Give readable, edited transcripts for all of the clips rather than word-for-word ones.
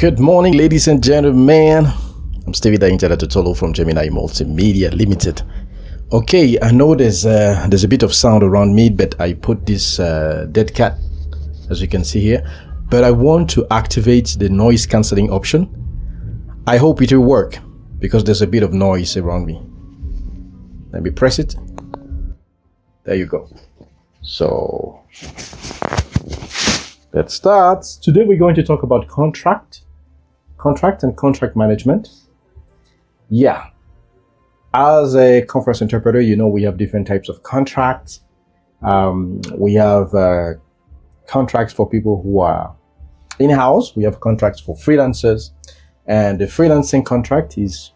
Good morning, ladies and gentlemen. I'm Stevie Dainjala Totolo from Gemini Multimedia Limited. Okay, I know there's a bit of sound around me, but I put this dead cat, as you can see here. But I want to activate the noise cancelling option. I hope it will work because there's a bit of noise around me. Let me press it. There you go. So let's start. Today we're going to talk about contract and contract management. Yeah. As a conference interpreter, you know, we have different types of contracts. We have contracts for people who are in-house. We have contracts for freelancers. And the freelancing contract is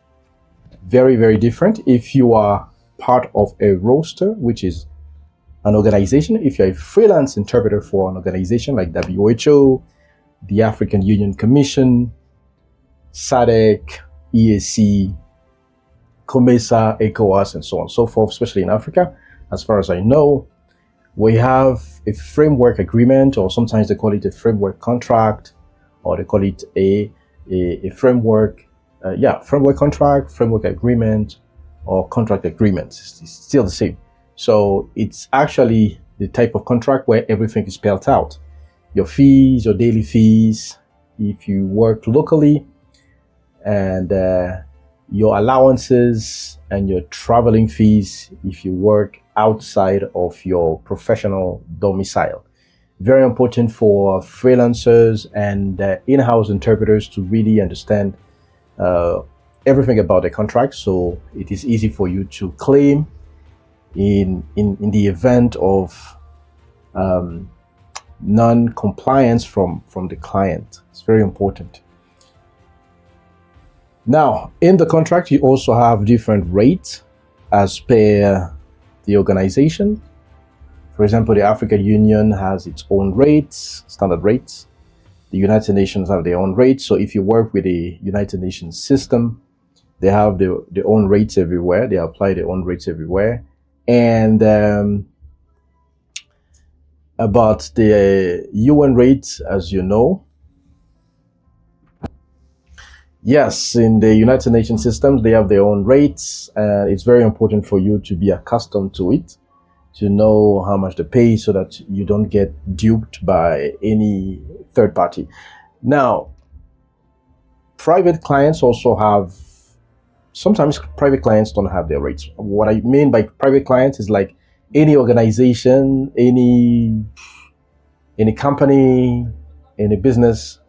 very, very different. If you are part of a roster, which is an organization, if you're a freelance interpreter for an organization like WHO, the African Union Commission, SADC, EAC, COMESA, ECOWAS, and so on and so forth, especially in Africa, as far as I know, we have a framework agreement, or sometimes they call it a framework contract, or they call it a framework, framework contract, framework agreement, or contract agreement. It's still the same. So it's actually the type of contract where everything is spelled out. Your fees, your daily fees, if you work locally, and your allowances and your traveling fees if you work outside of your professional domicile. Very important for freelancers and in-house interpreters to really understand everything about the contract, so it is easy for you to claim in the event of non-compliance from the client. It's very important. Now, in the contract, you also have different rates as per the organization. For example, the African Union has its own rates, standard rates. The United Nations have their own rates. So if you work with the United Nations system, they have their own rates everywhere. They apply their own rates everywhere. And about the UN rates, as you know, yes, in the United Nations systems, they have their own rates. It's very important for you to be accustomed to it, to know how much they pay so that you don't get duped by any third party. Now, private clients also have, sometimes private clients don't have their rates. What I mean by private clients is like any organization, any company, any business,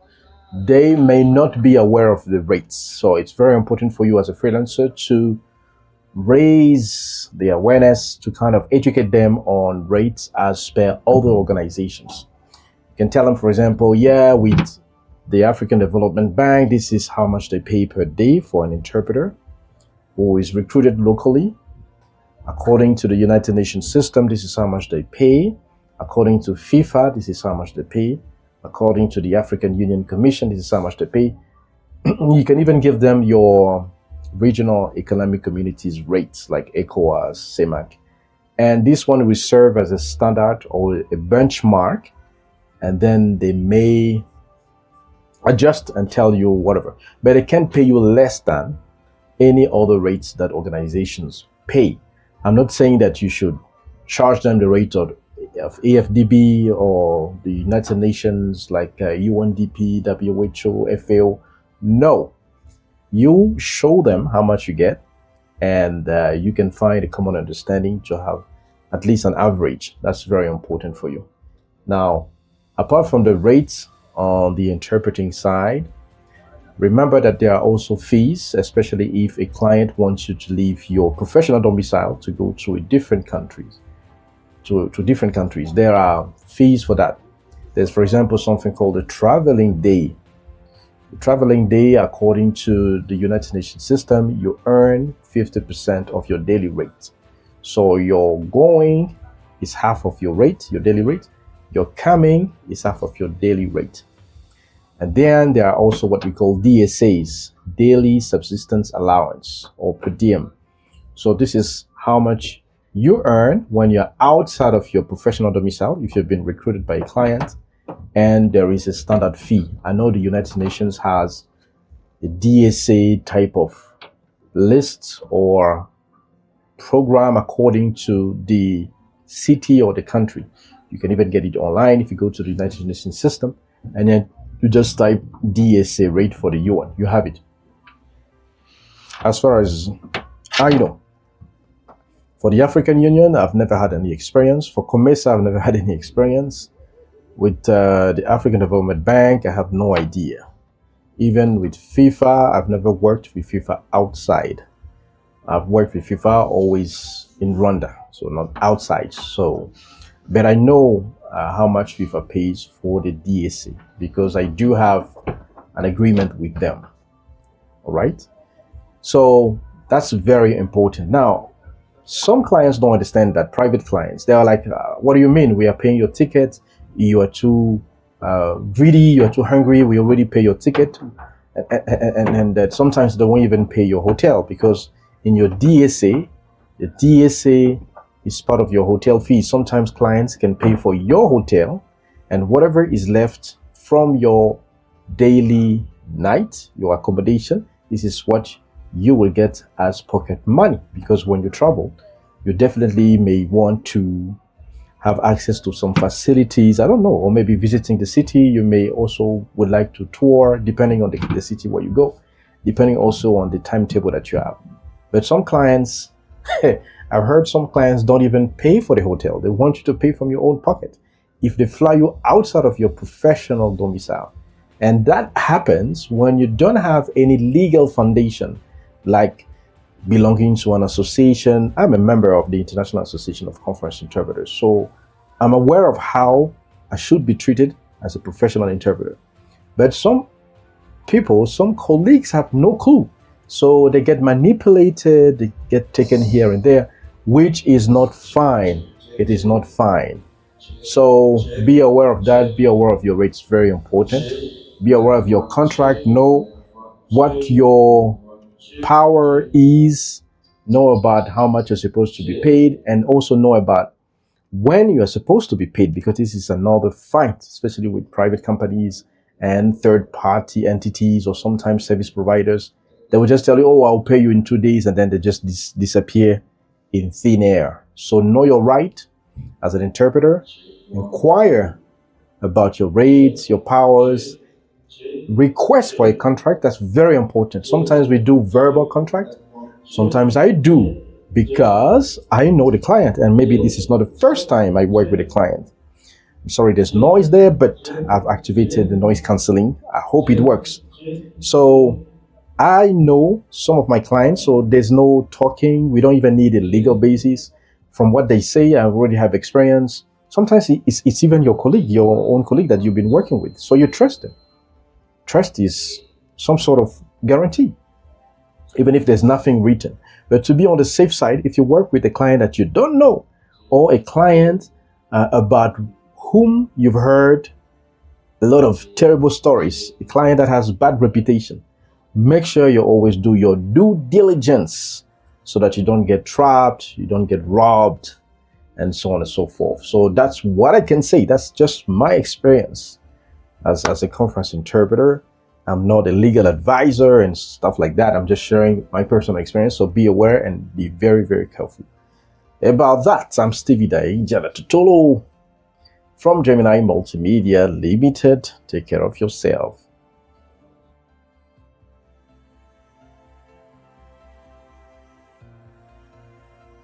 they may not be aware of the rates. So it's very important for you as a freelancer to raise the awareness, to kind of educate them on rates as per other organizations. You can tell them, for example, with the African Development Bank, this is how much they pay per day for an interpreter who is recruited locally. According to the United Nations system, this is how much they pay. According to FIFA, this is how much they pay. According to the African Union Commission, this is how much they pay. You can even give them your regional economic communities rates like ECOWAS, CEMAC. And this one will serve as a standard or a benchmark, and then they may adjust and tell you whatever. But they can't pay you less than any other rates that organizations pay. I'm not saying that you should charge them the rate of AFDB or the United Nations like UNDP, WHO, FAO. No, you show them how much you get, and you can find a common understanding to have at least an average. That's very important for you. Now, apart from the rates on the interpreting side, remember that there are also fees, especially if a client wants you to leave your professional domicile to go to different countries. To different countries, there are fees for that. There's, for example, something called the traveling day. The traveling day, according to the United Nations system, you earn 50% of your daily rate. So your going is half of your rate, your daily rate. Your coming is half of your daily rate. And then there are also what we call DSAs, daily subsistence allowance, or per diem. So this is how much you earn when you're outside of your professional domicile, if you've been recruited by a client, and there is a standard fee. I know the United Nations has a DSA type of list or program according to the city or the country. You can even get it online if you go to the United Nations system, and then you just type DSA rate for the UN. You have it. As far as I know, for the African Union, I've never had any experience. For COMESA, I've never had any experience. With the African Development Bank, I have no idea. Even with FIFA, I've never worked with FIFA outside. I've worked with FIFA always in Rwanda, so not outside. So, but I know how much FIFA pays for the DSA because I do have an agreement with them. All right. So that's very important. Now, some clients don't understand that. Private clients, they are like, what do you mean? We are paying your ticket. You are too greedy. You are too hungry. We already pay your ticket. And that sometimes they won't even pay your hotel because in your DSA, the DSA is part of your hotel fee. Sometimes clients can pay for your hotel and whatever is left from your daily night, your accommodation, this is what you will get as pocket money, because when you travel, you definitely may want to have access to some facilities, I don't know, or maybe visiting the city. You may also would like to tour, depending on the city where you go, depending also on the timetable that you have. But some clients, I've heard some clients don't even pay for the hotel. They want you to pay from your own pocket if they fly you outside of your professional domicile. And that happens when you don't have any legal foundation, like belonging to an association. I'm a member of the International Association of Conference Interpreters, so I'm aware of how I should be treated as a professional interpreter. But some people, some colleagues have no clue. So they get manipulated, they get taken here and there, which is not fine. It is not fine. So be aware of that. Be aware of your rates, very important. Be aware of your contract. Know what your power is. Know about how much you're supposed to be paid, and also know about when you're supposed to be paid, because this is another fight, especially with private companies and third-party entities or sometimes service providers. They will just tell you, oh, I'll pay you in 2 days, and then they just disappear in thin air. So know your right as an interpreter. Inquire about your rates, your powers. Request for a contract. That's very important. Sometimes we do verbal contract. Sometimes I do because I know the client, and maybe this is not the first time I work with a client. I'm sorry, there's noise there, but I've activated the noise cancelling. I hope it works. So I know some of my clients, so there's no talking. We don't even need a legal basis. From what they say, I already have experience. Sometimes it's even your colleague, your own colleague that you've been working with. So you trust them. Trust is some sort of guarantee, even if there's nothing written. But to be on the safe side, if you work with a client that you don't know, or a client about whom you've heard a lot of terrible stories, a client that has bad reputation, make sure you always do your due diligence so that you don't get trapped, you don't get robbed, and so on and so forth. So that's what I can say. That's just my experience as a conference interpreter. I'm not a legal advisor and stuff like that. I'm just sharing my personal experience. So be aware and be very, very careful about that. I'm Stevie Daijala Tutolo from Gemini Multimedia Limited. Take care of yourself.